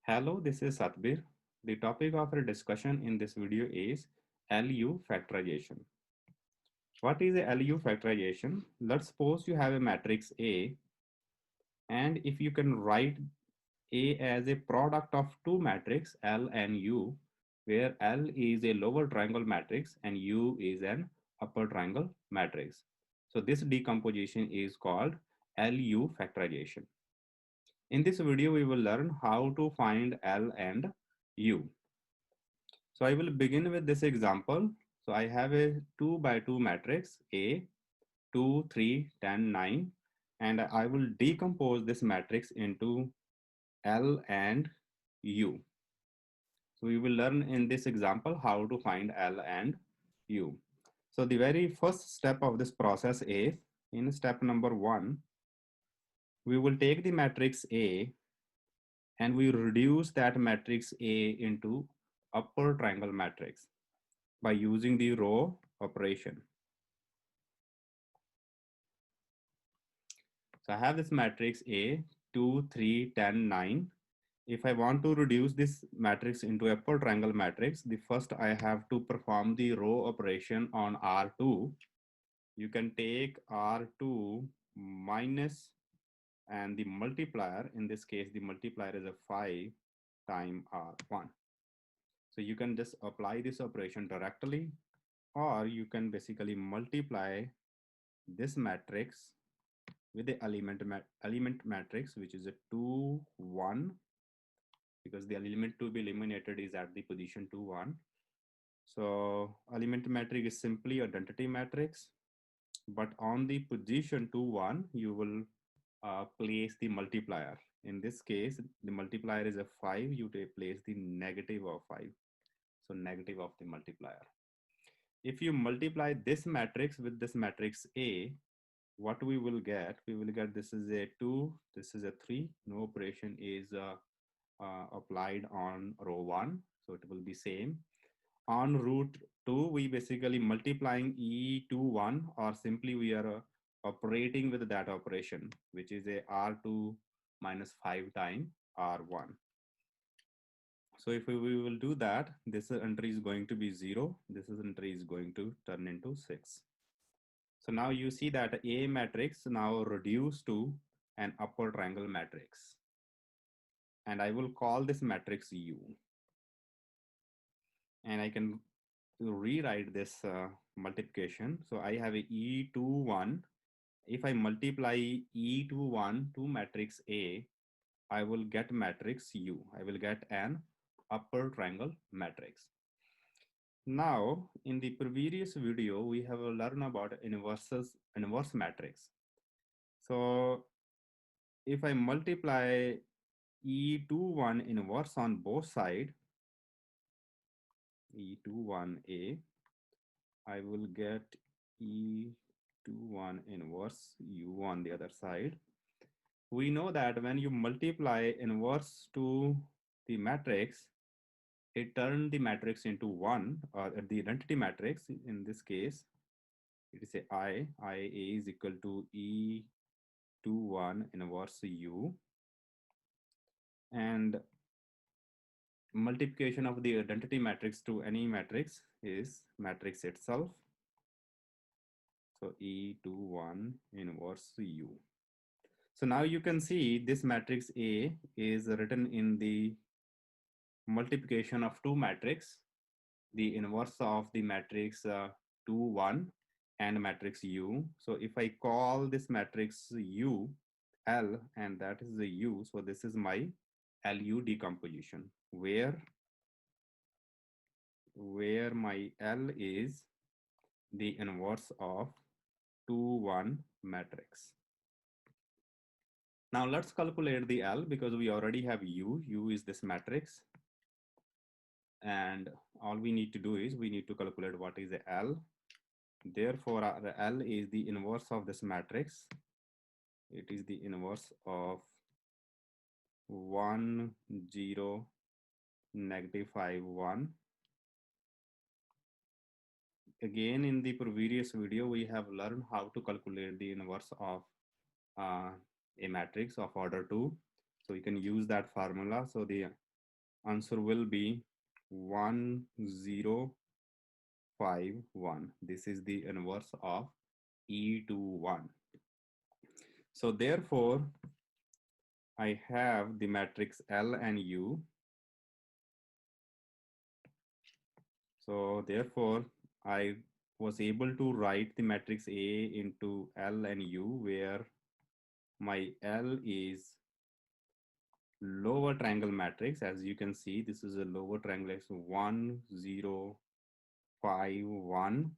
Hello, this is Satbir. The topic of our discussion in this video is LU factorization. What is a LU factorization? Let's suppose you have a matrix A, and if you can write A as a product of two matrices L and U, where L is a lower triangle matrix and U is an upper triangle matrix. So this decomposition is called LU factorization. In this video, we will learn how to find L and U. So I will begin with this example. So I have a 2 by 2 matrix A, 2, 3, 10, 9, and I will decompose this matrix into L and U. So we will learn in this example how to find L and U. So the very first step of this process is, in step number 1, we will take the matrix A and we reduce that matrix A into upper triangle matrix by using the row operation. So I have this matrix A, 2, 3, 10, 9. If I want to reduce this matrix into upper triangle matrix, the first I have to perform the row operation on R2. You can take R2 minus and the multiplier. In this case, the multiplier is a 5 times R1. So you can just apply this operation directly, or you can basically multiply this matrix with the element matrix, which is a 2, 1, because the element to be eliminated is at the position 2, 1. So element matrix is simply identity matrix, but on the position 2, 1, you will place the multiplier. In this case, the multiplier is a 5, you place the negative of 5. So negative of the multiplier. If you multiply this matrix with this matrix A, what we will get this is a 2, this is a 3. No operation is applied on row 1, so it will be same. On root 2, we basically multiplying E21, or simply we are operating with that operation, which is a R2 minus 5 times R1. So if we will do that, this entry is going to be 0, this entry is going to turn into 6. So now you see that A matrix now reduced to an upper triangle matrix. And I will call this matrix U. And I can rewrite this multiplication. So I have a E21. If I multiply E21 to matrix A, I will get matrix U. I will get an upper triangle matrix. Now, in the previous video, we have learned about inverse matrix. So if I multiply E21 inverse on both sides, E21A, I will get E21 inverse U on the other side. We know that when you multiply inverse to the matrix, it turns the matrix into 1, or the identity matrix. In this case, it is a I is equal to E21 inverse U. And multiplication of the identity matrix to any matrix is matrix itself. So E21 inverse U. So now you can see this matrix A is written in the multiplication of two matrices, the inverse of the matrix 2, 1 and matrix U. So if I call this matrix U L, and that is the U, so this is my LU decomposition, where my L is the inverse of 2, 1 matrix. Now let's calculate the L, because we already have U. U is this matrix. And all we need to do is we need to calculate what is the L. Therefore, the L is the inverse of this matrix. It is the inverse of 1, 0, negative 5, 1. Again, in the previous video, we have learned how to calculate the inverse of a matrix of order 2. So you can use that formula. So the Answer will be 1051. This is the inverse of E to 1. So therefore, I have the matrix L and U. So therefore, I was able to write the matrix A into L and U, where my L is lower triangle matrix. As you can see, this is a lower triangle. So 1 0 5 1,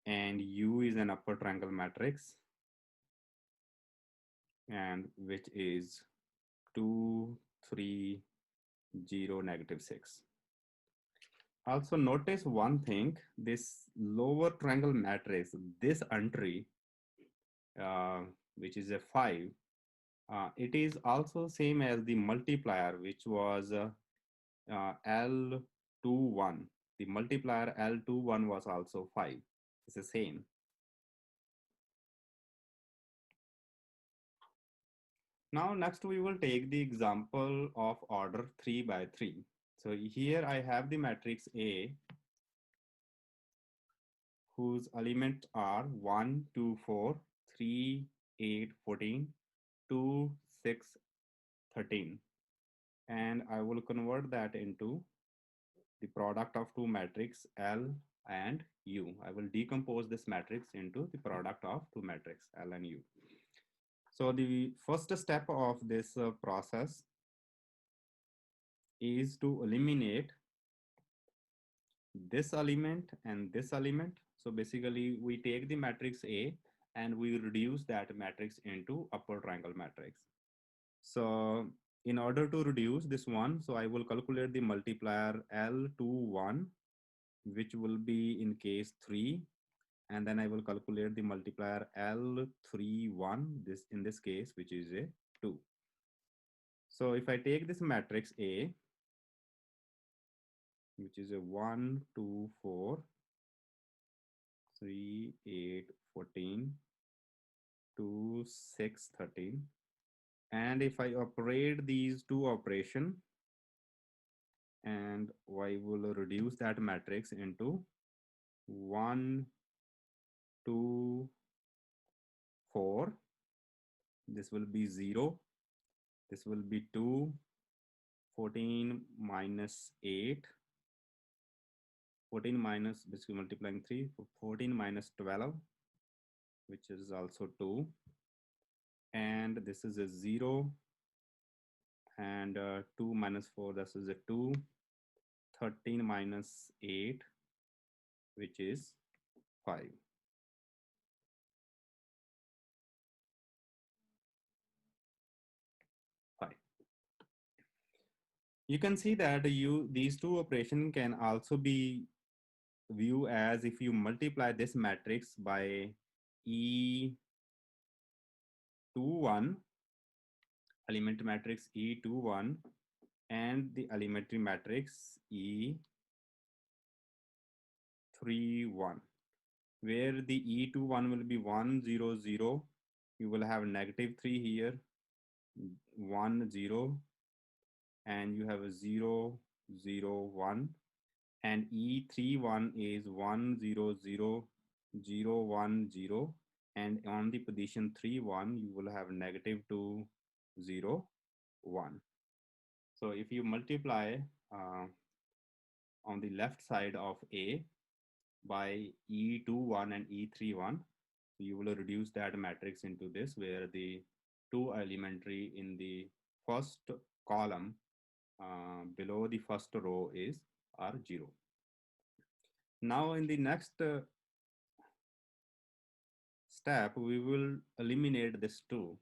and U is an upper triangle matrix, and which is 2 3 0 -6. Also notice one thing, this lower triangle matrix, this entry, uh, which is a 5, it is also same as the multiplier, which was L21. The multiplier L21 was also 5. It's the same. Now next we will take the example of order 3 by 3. So here I have the matrix A, whose elements are 1 2 4 3 8 14 2 6 13, and I will convert that into the product of two matrix L and U. I will decompose this matrix into the product of two matrix L and U. So the first step of this process is to eliminate this element and this element. So basically we take the matrix A and we reduce that matrix into upper triangle matrix. So in order to reduce this one, so I will calculate the multiplier L21, which will be in case 3, and then I will calculate the multiplier L31, this in this case, which is a 2. So if I take this matrix A, which is a 1 2 4 3 8 14 2 6 13, and if I operate these two operation, and I will reduce that matrix into 1 2 4, this will be 0, this will be 2, 14 minus 8, 14 minus, basically multiplying 3, 14 minus 12, which is also 2, and this is a 0, and 2 minus 4, this is a 2, 13 minus 8, which is 5. You can see that these two operations can also be viewed as if you multiply this matrix by E21, element matrix E21, and the elementary matrix E31, where the E21 will be 1 0 0. You will have -3 here, 1 0, and you have a 0 0 1, and E31 is 1 0 0 0 1 0, and on the position 3 1 you will have -2 0 1. So if you multiply on the left side of A by E21 and E31, you will reduce that matrix into this, where the two elementary in the first column below the first row are 0. Now in the next step, we will eliminate this 2.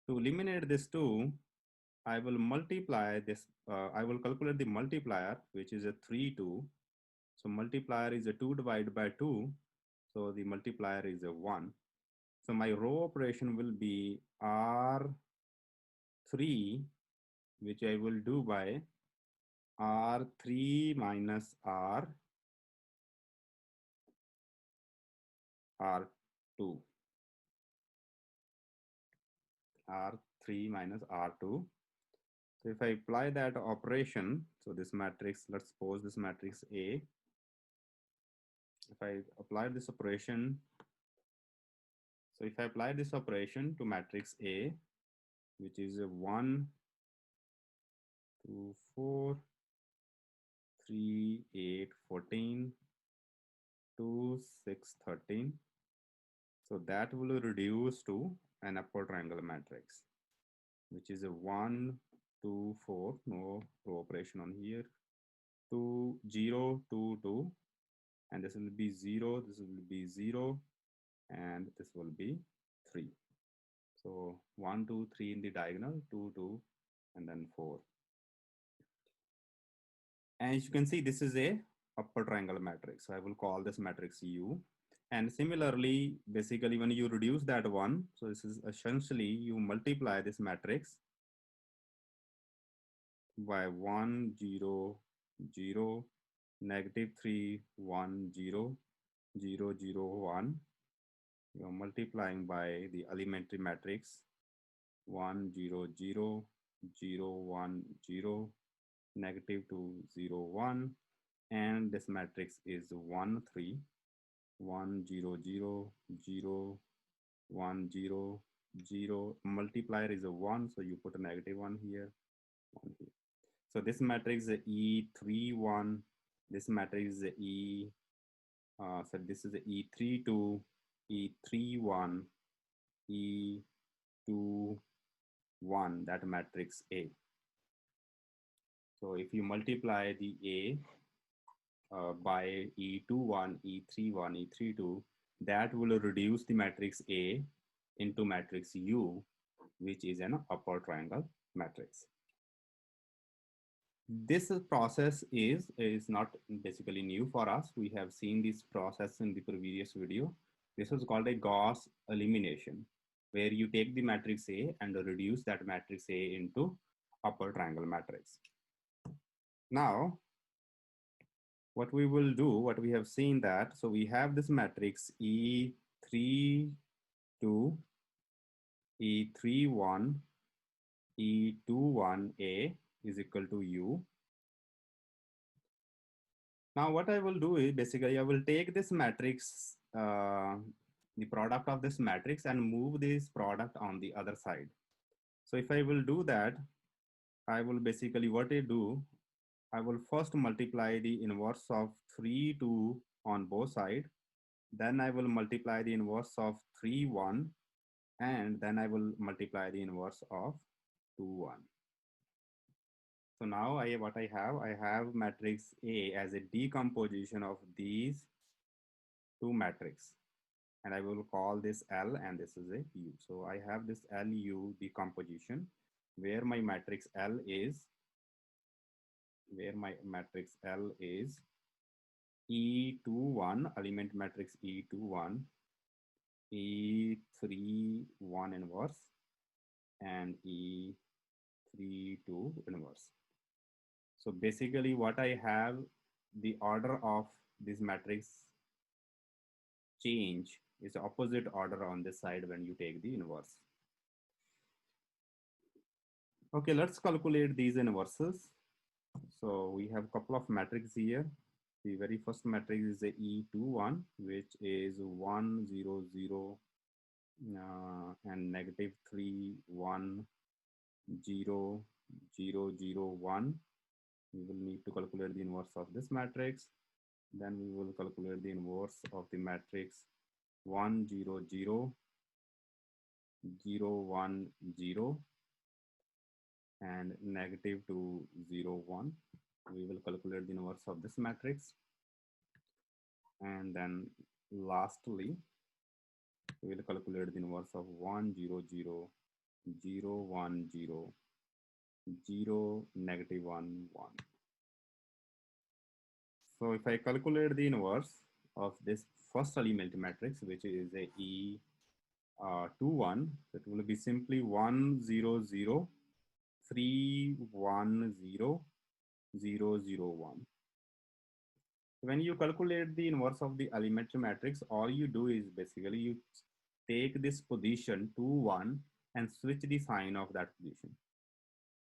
To eliminate this 2, I will multiply this, I will calculate the multiplier, which is a 3 2. So multiplier is a 2 divided by 2. So the multiplier is a 1. So my row operation will be R3, which I will do by R3 minus R2. R3 minus R2. So if I apply that operation, so this matrix, let's suppose this matrix A, if I apply this operation, so if I apply this operation to matrix A, which is a 1, 2, 4, 3, 8, 14, 2, 6, 13. So that will reduce to an upper triangle matrix, which is a 1, 2, 4, no row operation on here, 2, 0, 2, 2, and this will be 0, this will be 0, and this will be 3. So 1, 2, 3 in the diagonal, 2, 2, and then 4. And as you can see, this is a upper triangle matrix. So I will call this matrix U. And similarly, basically when you reduce that one, so this is essentially you multiply this matrix by 1, 0, 0, negative 3, 1, 0, 0, 0, 1. You are multiplying by the elementary matrix 1, 0, 0, 0, 1, 0, negative 2, 0, 1. And this matrix is 1, 3, 1, 0, 0, 0, 1, 0, 0. Multiplier is a 1, so you put a negative 1 here, 1 here. So this matrix is E3, 1. This matrix is so this is E3, 2, E3, 1, E2, 1, that matrix A. So if you multiply the A by E21, E31, E32, that will reduce the matrix A into matrix U, which is an upper triangle matrix. This process is not basically new for us. We have seen this process in the previous video. This was called a Gauss elimination, where you take the matrix A and reduce that matrix A into upper triangle matrix. Now, what we will do, what we have seen that, so we have this matrix E3, 2, E3, 1, E2, 1, A is equal to U. Now what I will do is basically I will take this matrix, the product of this matrix, and move this product on the other side. So if I will do that, I will basically what I do, I will first multiply the inverse of 3, 2 on both sides. Then I will multiply the inverse of 3, 1, and then I will multiply the inverse of 2, 1. So now what I have matrix A as a decomposition of these two matrices, and I will call this L and this is a U. So I have this LU decomposition where my matrix L is, E21, element matrix E21, E3, 1 inverse, and E3, 2 inverse. So basically what I have, the order of this matrix change is opposite order on this side when you take the inverse. Okay, let's calculate these inverses. So we have a couple of matrices here. The very first matrix is the E21, which is 1, 0, 0, and negative 3, 1, 0, 0, 0, 1. We will need to calculate the inverse of this matrix. Then we will calculate the inverse of the matrix 1, 0, 0, 0, 1, 0, and negative 2, 0, 1. We will calculate the inverse of this matrix. And then lastly, we will calculate the inverse of 1, 0, 0, 0, 1, 0, 0, negative 1, 1. So if I calculate the inverse of this first element matrix, which is a E21, it will be simply 1, 0, 0, 3, 1, 0, 0, 0, 1. When you calculate the inverse of the elementary matrix, all you do is basically you take this position 2, 1 and switch the sign of that position.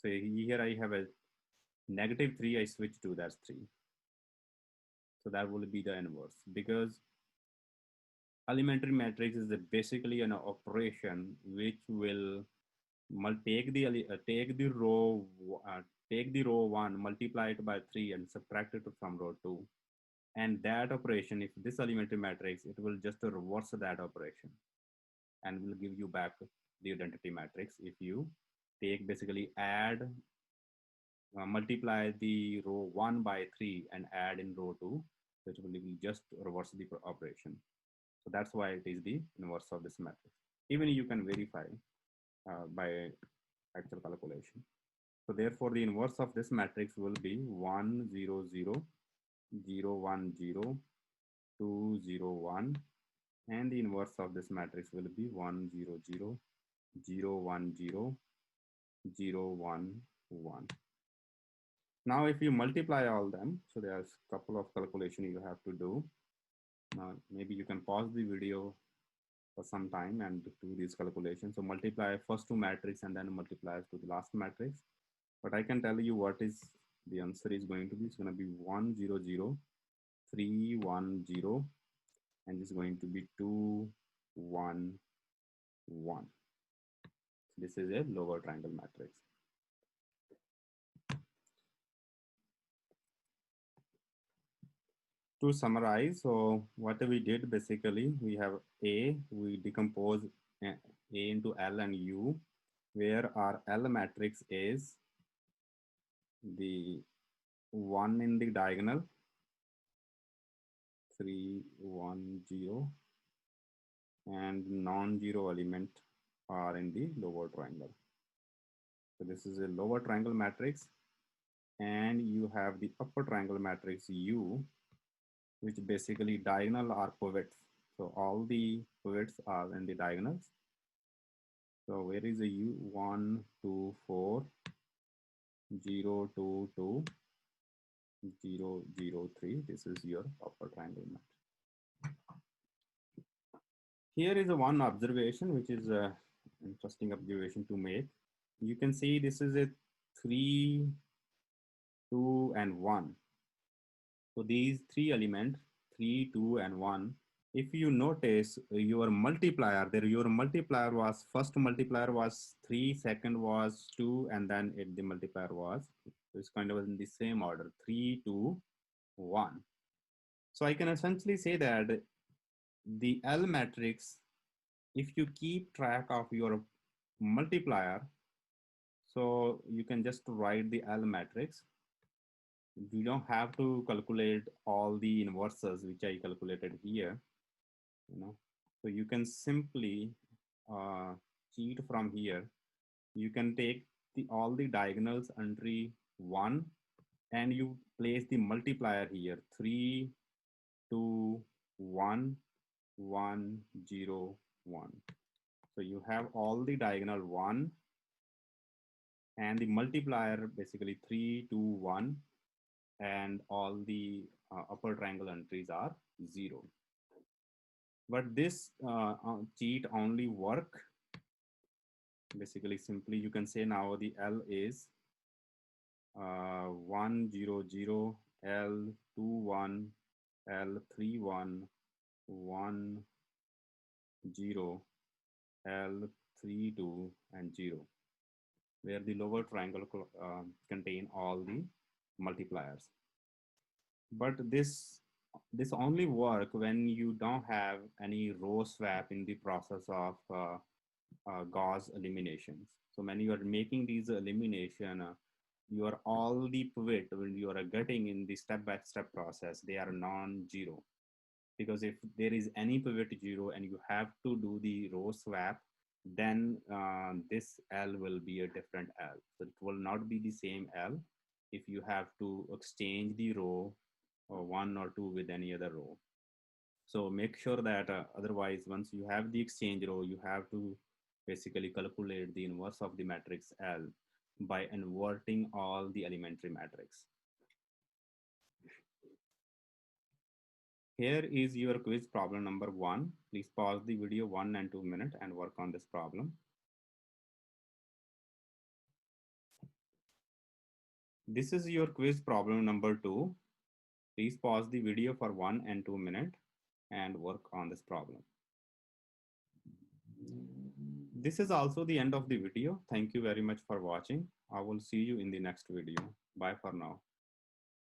So here I have a -3, I switch to that's 3. So that will be the inverse, because elementary matrix is basically an operation which will take the row uh, take the row 1, multiply it by 3 and subtract it from row 2. And that operation, if this elementary matrix, it will just reverse that operation and will give you back the identity matrix. If you take basically add multiply the row 1 by 3 and add in row 2, so it will just reverse the operation. So that's why it is the inverse of this matrix. Even you can verify by actual calculation. So therefore, the inverse of this matrix will be 1 0 0 0 1 0 2 0 1, and the inverse of this matrix will be 1 0 0 0 1 0 0 1 1. Now, if you multiply all them, so there's a couple of calculation you have to do. Maybe you can pause the video for some time and do these calculations. So multiply first two matrix and then multiply to the last matrix. But I can tell you what is the answer is going to be. It's going to be 1 0 0 3 1 0, and it's going to be 2 1 1. This is a lower triangle matrix. To summarize, so what we did basically, we have A, we decompose A into L and U, where our L matrix is the 1 in the diagonal, 3 1 0, and non-zero element are in the lower triangle. So this is a lower triangle matrix, and you have the upper triangle matrix U, which basically diagonal are pivots. So all the pivots are in the diagonals. So where is the U? 1 2 4 0 2 2 0 0 3. This is your upper triangle matrix. Here is a one observation, which is a interesting observation to make. You can see this is a 3 2 and 1. So these three elements, 3 2 and 1, if you notice your multiplier there, your multiplier was, first multiplier was 3, second was 2, and then the multiplier was, it's kind of in the same order, 3 2 1. So I can essentially say that the L matrix, if you keep track of your multiplier, so you can just write the L matrix. You don't have to calculate all the inverses which I calculated here, you know. So you can simply cheat from here. You can take all the diagonals entry 1, and you place the multiplier here, 3 2 1 1 0 1. So you have all the diagonal 1, and the multiplier basically 3 2 1, and all the upper triangle entries are 0. But this cheat only work basically, simply you can say now the L is 1 0 0 L 2 1 L 3 1 1 0 L 3 2 and 0, where the lower triangle contain all the multipliers. But this only work when you don't have any row swap in the process of Gauss eliminations. So when you are making these elimination, your all the pivot when you are getting in the step-by-step process, they are non-zero. Because if there is any pivot 0 and you have to do the row swap, then this L will be a different L. So it will not be the same L if you have to exchange the row or 1 or 2 with any other row. So make sure that otherwise, once you have the exchange row, you have to basically calculate the inverse of the matrix L by inverting all the elementary matrix. Here is your quiz problem number 1. Please pause the video 1 and 2 minutes and work on this problem. This is your quiz problem number 2. Please pause the video for 1 and 2 minutes and work on this problem. This is also the end of the video. Thank you very much for watching. I will see you in the next video. Bye for now.